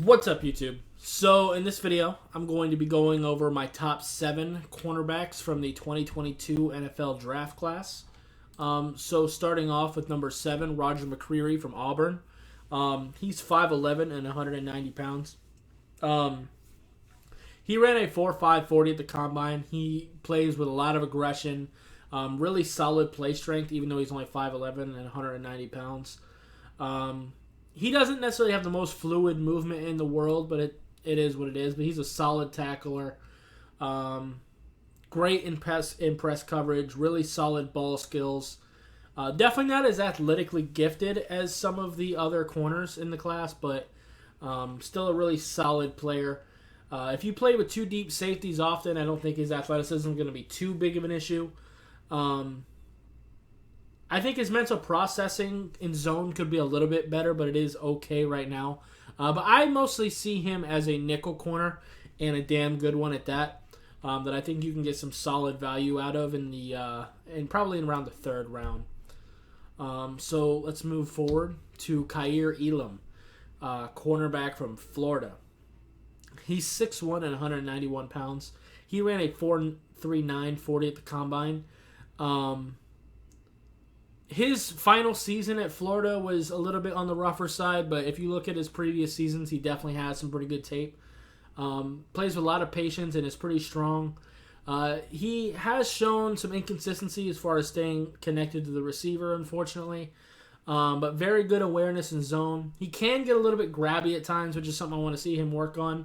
What's up, YouTube? So in this video, I'm going to be going over my top 7 cornerbacks from the 2022 NFL draft class. So starting off with number 7, Roger McCreary from Auburn. He's 5'11 and 190 pounds. He ran a 4.5 40 at the combine. He plays with a lot of aggression, really solid play strength, even though he's only 5'11 and 190 pounds. He doesn't necessarily have the most fluid movement in the world, but it is what it is. But he's a solid tackler. Great in press coverage, really solid ball skills. Definitely not as athletically gifted as some of the other corners in the class, but still a really solid player. If you play with two deep safeties often, I don't think his athleticism is going to be too big of an issue. I think his mental processing in zone could be a little bit better, but it is okay right now. But I mostly see him as a nickel corner, and a damn good one at that. That I think you can get some solid value out of in the and probably in around the 3rd round. So let's move forward to Cair Elam, cornerback from Florida. He's 6'1 and 191 pounds. He ran a 4.39 40 at the combine. His final season at Florida was a little bit on the rougher side, but if you look at his previous seasons, he definitely has some pretty good tape. Plays with a lot of patience and is pretty strong. He has shown some inconsistency as far as staying connected to the receiver, unfortunately. But very good awareness in zone. He can get a little bit grabby at times, which is something I want to see him work on.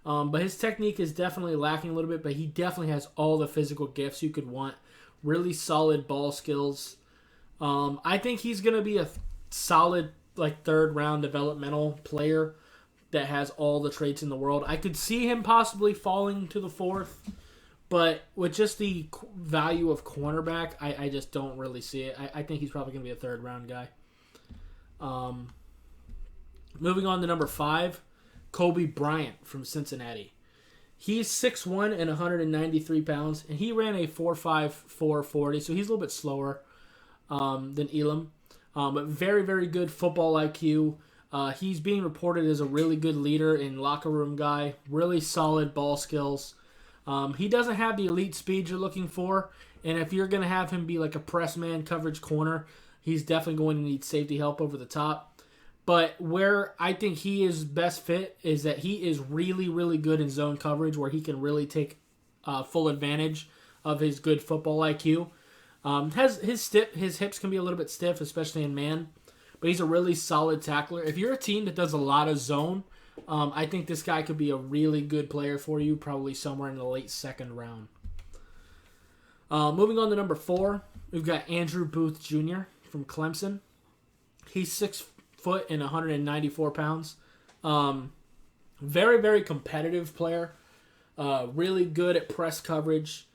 But his technique is definitely lacking a little bit, but he definitely has all the physical gifts you could want. Really solid ball skills. I think he's going to be a solid 3rd round developmental player that has all the traits in the world. I could see him possibly falling to the 4th, but with just the value of cornerback, I just don't really see it. I think he's probably going to be a 3rd round guy. Moving on to number 5, Bryant from Cincinnati. He's 6'1 and 193 pounds, and he ran a 4.5 4.40, so he's a little bit slower than Elam. But very, very good football IQ. He's being reported as a really good leader and locker room guy. Really solid ball skills. He doesn't have the elite speed you're looking for, and if you're going to have him be like a press man coverage corner, he's definitely going to need safety help over the top. But where I think he is best fit is that he is really, really good in zone coverage where he can really take full advantage of his good football IQ. His hips can be a little bit stiff, especially in man, but he's a really solid tackler. If you're a team that does a lot of zone, I think this guy could be a really good player for you, probably somewhere in the late 2nd round. Moving on to number 4, we've got Andrew Booth Jr. from Clemson. He's 6 foot and 194 pounds. Very, very competitive player. Really good at press coverage.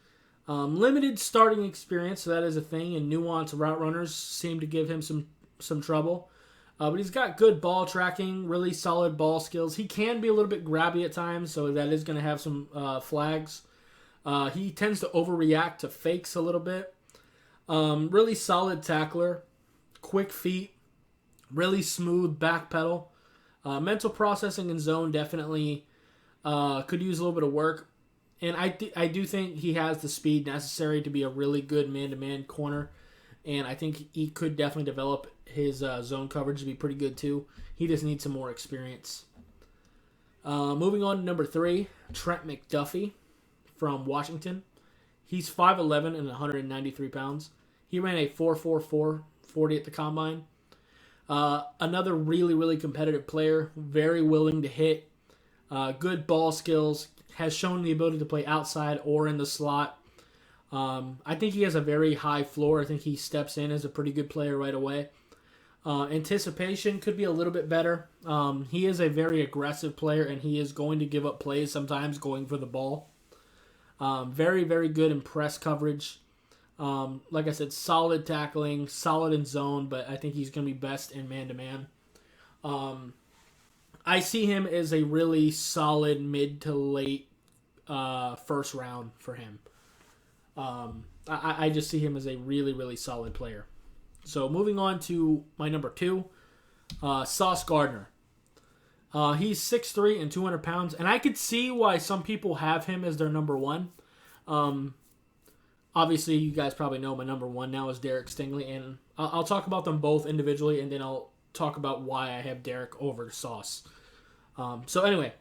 Limited starting experience, so that is a thing, and nuanced route runners seem to give him some trouble. But he's got good ball tracking, really solid ball skills. He can be a little bit grabby at times, so that is going to have some flags. He tends to overreact to fakes a little bit. Really solid tackler, quick feet, really smooth back pedal. Mental processing in zone definitely could use a little bit of work. And I do think he has the speed necessary to be a really good man-to-man corner. And I think he could definitely develop his zone coverage to be pretty good too. He just needs some more experience. Moving on to number 3, Trent McDuffie from Washington. He's 5'11 and 193 pounds. He ran a 4.44 40 at the combine. Another really, really competitive player. Very willing to hit. Good ball skills. Has shown the ability to play outside or in the slot. I think he has a very high floor. I think he steps in as a pretty good player right away. Anticipation could be a little bit better. He is a very aggressive player, and he is going to give up plays sometimes going for the ball. Very, very good in press coverage. Like I said, solid tackling, solid in zone, but I think he's going to be best in man-to-man. I see him as a really solid mid to late 1st round for him. I just see him as a really, really solid player. So moving on to my number 2, Sauce Gardner. He's 6'3" and 200 pounds, and I could see why some people have him as their number one. Obviously, you guys probably know my number one now is Derek Stingley, and I'll talk about them both individually, and then I'll talk about why I have Derek over Sauce. So anyway,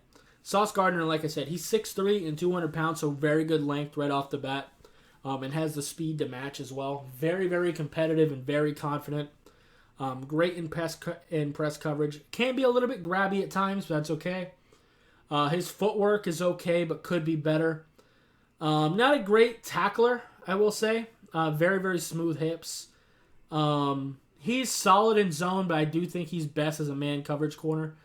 Sauce Gardner, like I said, he's 6'3" and 200 pounds, so very good length right off the bat, and has the speed to match as well. Very, very competitive and very confident. Great in press coverage. Can be a little bit grabby at times, but that's okay. His footwork is okay, but could be better. Not a great tackler, I will say. Very, very smooth hips. He's solid in zone, but I do think he's best as a man coverage corner.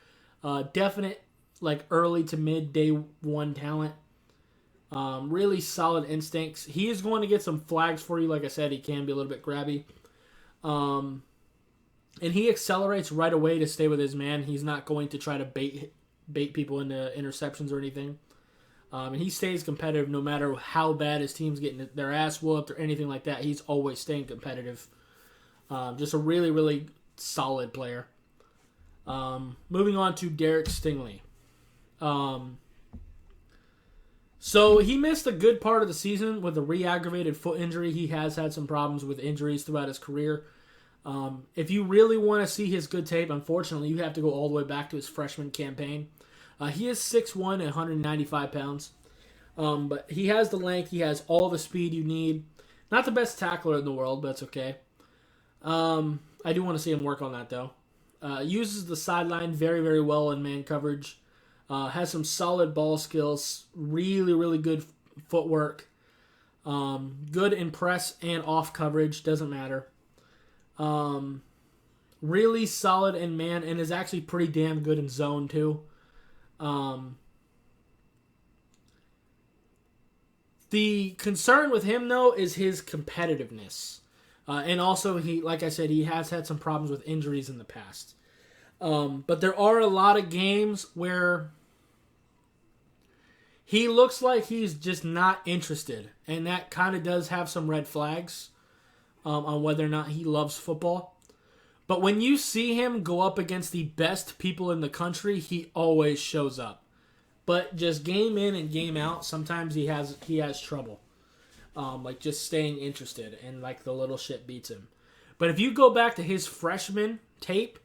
Definite, like, early to mid day one talent. Really solid instincts. He is going to get some flags for you. Like I said, he can be a little bit grabby. And he accelerates right away to stay with his man. He's not going to try to bait people into interceptions or anything. And he stays competitive no matter how bad his team's getting their ass whooped or anything like that. He's always staying competitive. Just a really, really solid player. Moving on to Derek Stingley. So he missed a good part of the season with a re-aggravated foot injury. He has had some problems with injuries throughout his career. If you really want to see his good tape, unfortunately, you have to go all the way back to his freshman campaign. He is 6'1" and 195 pounds. But he has the length. He has all the speed you need. Not the best tackler in the world, but it's okay. I do want to see him work on that, though. Uses the sideline very, very well in man coverage. Has some solid ball skills. Really, really good footwork. Good in press and off coverage. Doesn't matter. Really solid in man and is actually pretty damn good in zone too. The concern with him though is his competitiveness. And also he, like I said, he has had some problems with injuries in the past. But there are a lot of games where he looks like he's just not interested. And that kind of does have some red flags. On whether or not he loves football. But when you see him go up against the best people in the country, he always shows up. But just game in and game out, sometimes he has trouble. Like just staying interested and like the little shit beats him. But if you go back to his freshman tape,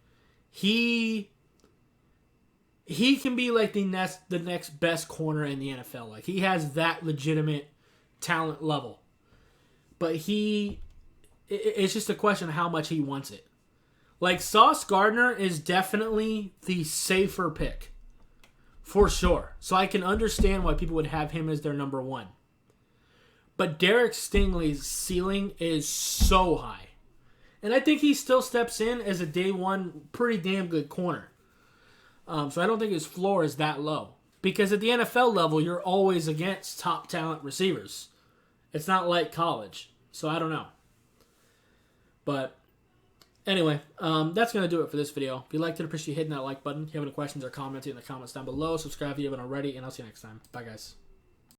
he can be like the next best corner in the NFL. Like he has that legitimate talent level. But it's just a question of how much he wants it. Like, Sauce Gardner is definitely the safer pick. For sure. So I can understand why people would have him as their number one. But Derek Stingley's ceiling is so high. And I think he still steps in as a day one pretty damn good corner. So I don't think his floor is that low. Because at the NFL level, you're always against top talent receivers. It's not like college. So I don't know. But anyway, that's going to do it for this video. If you liked it, appreciate hitting that like button. If you have any questions or comments in the comments down below, subscribe if you haven't already, and I'll see you next time. Bye, guys.